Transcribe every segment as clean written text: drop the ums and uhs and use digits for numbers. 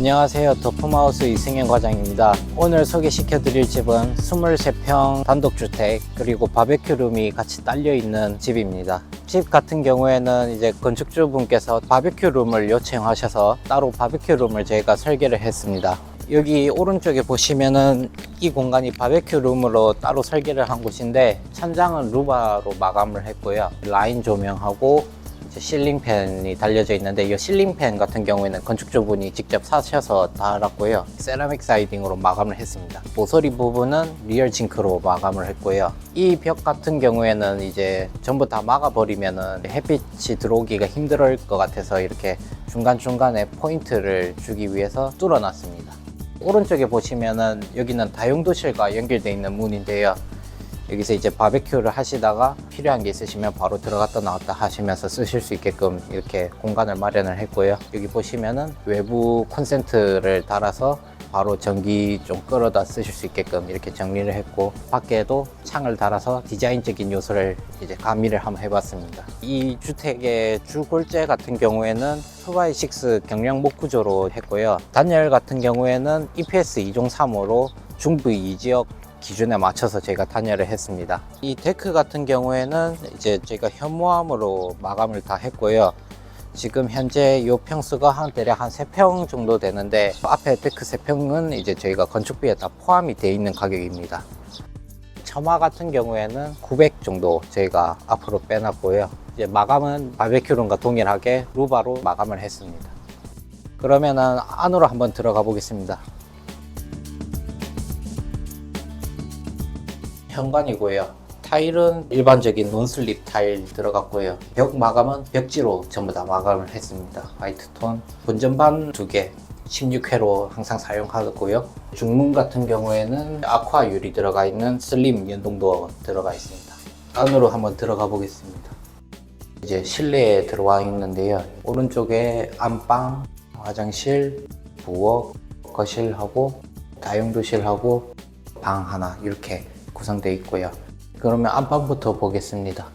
안녕하세요. 더품하우스 이승현 과장입니다. 오늘 소개시켜 드릴 집은 23평 단독주택 그리고 바베큐룸이 같이 딸려 있는 집입니다. 집 같은 경우에는 이제 건축주분께서 바베큐룸을 요청하셔서 따로 바베큐룸을 저희가 설계를 했습니다. 여기 오른쪽에 보시면은 이 공간이 바베큐룸으로 따로 설계를 한 곳인데, 천장은 루바로 마감을 했고요. 라인 조명하고 실링팬이 달려져 있는데, 이 실링팬 같은 경우에는 건축주분이 직접 사셔서 달았고요. 세라믹 사이딩으로 마감을 했습니다. 모서리 부분은 리얼 징크로 마감을 했고요. 이 벽 같은 경우에는 이제 전부 다 막아버리면은 햇빛이 들어오기가 힘들 것 같아서 이렇게 중간중간에 포인트를 주기 위해서 뚫어놨습니다. 오른쪽에 보시면은 여기는 다용도실과 연결되어 있는 문인데요. 여기서 이제 바베큐를 하시다가 필요한 게 있으시면 바로 들어갔다 나왔다 하시면서 쓰실 수 있게끔 이렇게 공간을 마련을 했고요. 여기 보시면은 외부 콘센트를 달아서 바로 전기 좀 끌어다 쓰실 수 있게끔 이렇게 정리를 했고, 밖에도 창을 달아서 디자인적인 요소를 이제 가미를 한번 해봤습니다. 이 주택의 주골재 같은 경우에는 2x6 경량 목 구조로 했고요. 단열 같은 경우에는 EPS 2종 3호로 중부 2지역 기준에 맞춰서 저희가 단열을 했습니다. 이 데크 같은 경우에는 이제 저희가 현무암으로 마감을 다 했고요. 지금 현재 이 평수가 대략 한 3평 정도 되는데, 앞에 데크 3평은 이제 저희가 건축비에 다 포함이 되어 있는 가격입니다. 처마 같은 경우에는 900 정도 저희가 앞으로 빼놨고요. 이제 마감은 바베큐룸과 동일하게 루바로 마감을 했습니다. 그러면은 안으로 한번 들어가 보겠습니다. 현관이고요. 타일은 일반적인 논슬립 타일 들어갔고요. 벽 마감은 벽지로 전부 다 마감을 했습니다. 화이트톤. 본전반 2개 16회로 항상 사용하고요. 중문 같은 경우에는 아쿠아 유리 들어가 있는 슬림 연동도어 들어가 있습니다. 안으로 한번 들어가 보겠습니다. 이제 실내에 들어와 있는데요. 오른쪽에 안방, 화장실, 부엌, 거실하고 다용도실하고 방 하나 이렇게 구성되어 있고요. 그러면 안방부터 보겠습니다.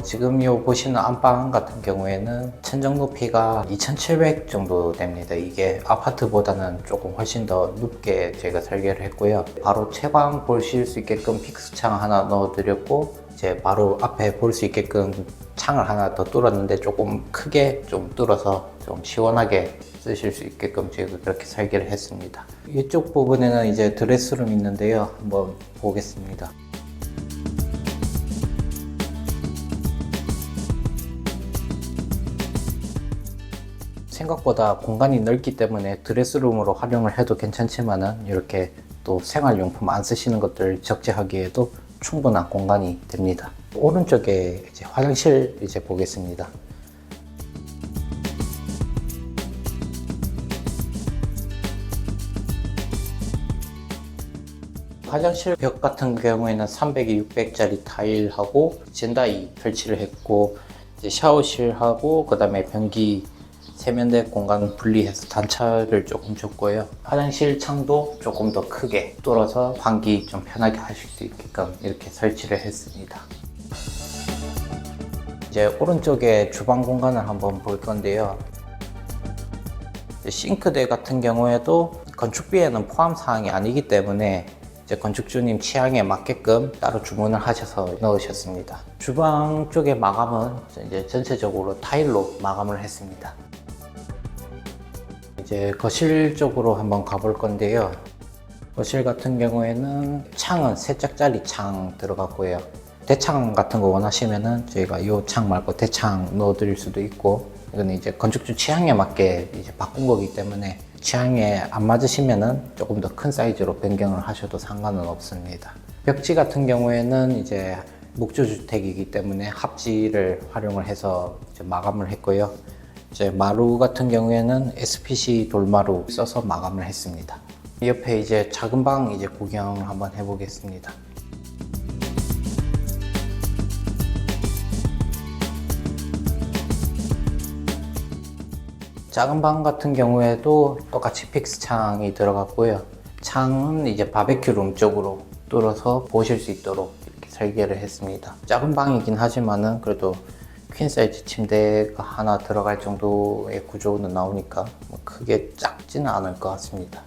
지금 이 보시는 안방 같은 경우에는 천정 높이가 2700 정도 됩니다. 이게 아파트보다는 조금 훨씬 더 높게 제가 설계를 했고요. 바로 채광 보실 수 있게끔 픽스창 하나 넣어드렸고, 이제 바로 앞에 볼 수 있게끔 창을 하나 더 뚫었는데 조금 크게 좀 뚫어서 좀 시원하게 쓰실 수 있게끔 저희가 그렇게 설계를 했습니다. 이쪽 부분에는 이제 드레스룸이 있는데요. 한번 보겠습니다. 생각보다 공간이 넓기 때문에 드레스룸으로 활용을 해도 괜찮지만은, 이렇게 또 생활용품 안 쓰시는 것들 적재하기에도 충분한 공간이 됩니다. 오른쪽에 이제 화장실 이제 보겠습니다. 화장실 벽 같은 경우에는 300에 600짜리 타일하고 젠다이 설치를 했고, 이제 샤워실하고 그 다음에 변기 세면대 공간 분리해서 단차를 조금 줬고요. 화장실 창도 조금 더 크게 뚫어서 환기 좀 편하게 하실 수 있게끔 이렇게 설치를 했습니다. 이제 오른쪽에 주방 공간을 한번 볼 건데요. 싱크대 같은 경우에도 건축비에는 포함 사항이 아니기 때문에 이제 건축주님 취향에 맞게끔 따로 주문을 하셔서 넣으셨습니다. 주방 쪽의 마감은 이제 전체적으로 타일로 마감을 했습니다. 이제 거실 쪽으로 한번 가볼 건데요. 거실 같은 경우에는 창은 3짝짜리 창 들어갔고요. 대창 같은 거 원하시면은 저희가 이 창 말고 대창 넣어 드릴 수도 있고, 이건 이제 건축주 취향에 맞게 이제 바꾼 거기 때문에 취향에 안 맞으시면은 조금 더 큰 사이즈로 변경을 하셔도 상관은 없습니다. 벽지 같은 경우에는 이제 목조주택이기 때문에 합지를 활용을 해서 이제 마감을 했고요. 이제 마루 같은 경우에는 SPC 돌마루 써서 마감을 했습니다. 옆에 이제 작은 방 이제 구경 한번 해보겠습니다. 작은 방 같은 경우에도 똑같이 픽스 창이 들어갔고요. 창은 이제 바베큐룸 쪽으로 뚫어서 보실 수 있도록 이렇게 설계를 했습니다. 작은 방이긴 하지만은 그래도 퀸 사이즈 침대가 하나 들어갈 정도의 구조는 나오니까 뭐 크게 작지는 않을 것 같습니다.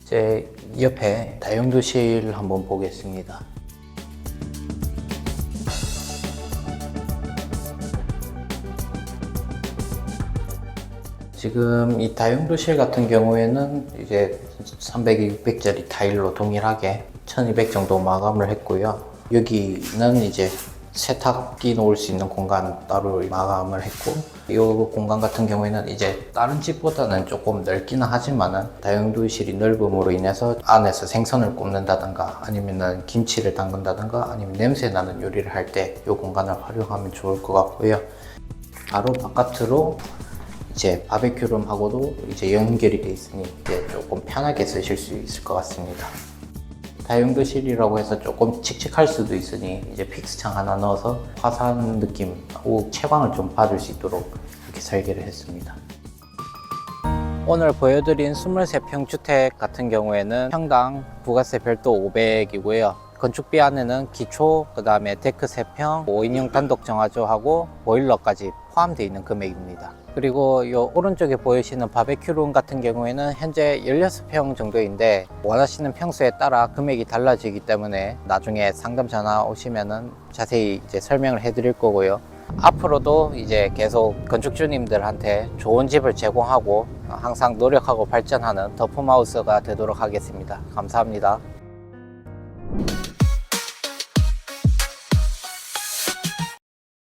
제 옆에 다용도실 한번 보겠습니다. 지금 이 다용도실 같은 경우에는 이제 300, 600짜리 타일로 동일하게 1200 정도 마감을 했고요. 여기는 이제 세탁기 놓을 수 있는 공간 따로 마감을 했고, 이 공간 같은 경우에는 이제 다른 집보다는 조금 넓기는 하지만은 다용도실이 넓음으로 인해서 안에서 생선을 굽는다든가 아니면은 김치를 담근다든가 아니면 냄새 나는 요리를 할 때 이 공간을 활용하면 좋을 것 같고요. 바로 바깥으로 이제 바베큐룸하고도 이제 연결이 돼 있으니 이제 조금 편하게 쓰실 수 있을 것 같습니다. 다용도실이라고 해서 조금 칙칙할 수도 있으니 이제 픽스창 하나 넣어서 화사한 느낌하고 채광을 좀 받을 수 있도록 이렇게 설계를 했습니다. 오늘 보여드린 23평 주택 같은 경우에는 평당 부가세 별도 500이고요. 건축비 안에는 기초, 그 다음에 데크 3평, 5인용 단독 정화조하고 보일러까지 포함되어 있는 금액입니다. 그리고 이 오른쪽에 보이시는 바베큐룸 같은 경우에는 현재 16평 정도인데 원하시는 평수에 따라 금액이 달라지기 때문에 나중에 상담 전화 오시면은 자세히 이제 설명을 해드릴 거고요. 앞으로도 이제 계속 건축주님들한테 좋은 집을 제공하고 항상 노력하고 발전하는 더품하우스가 되도록 하겠습니다. 감사합니다.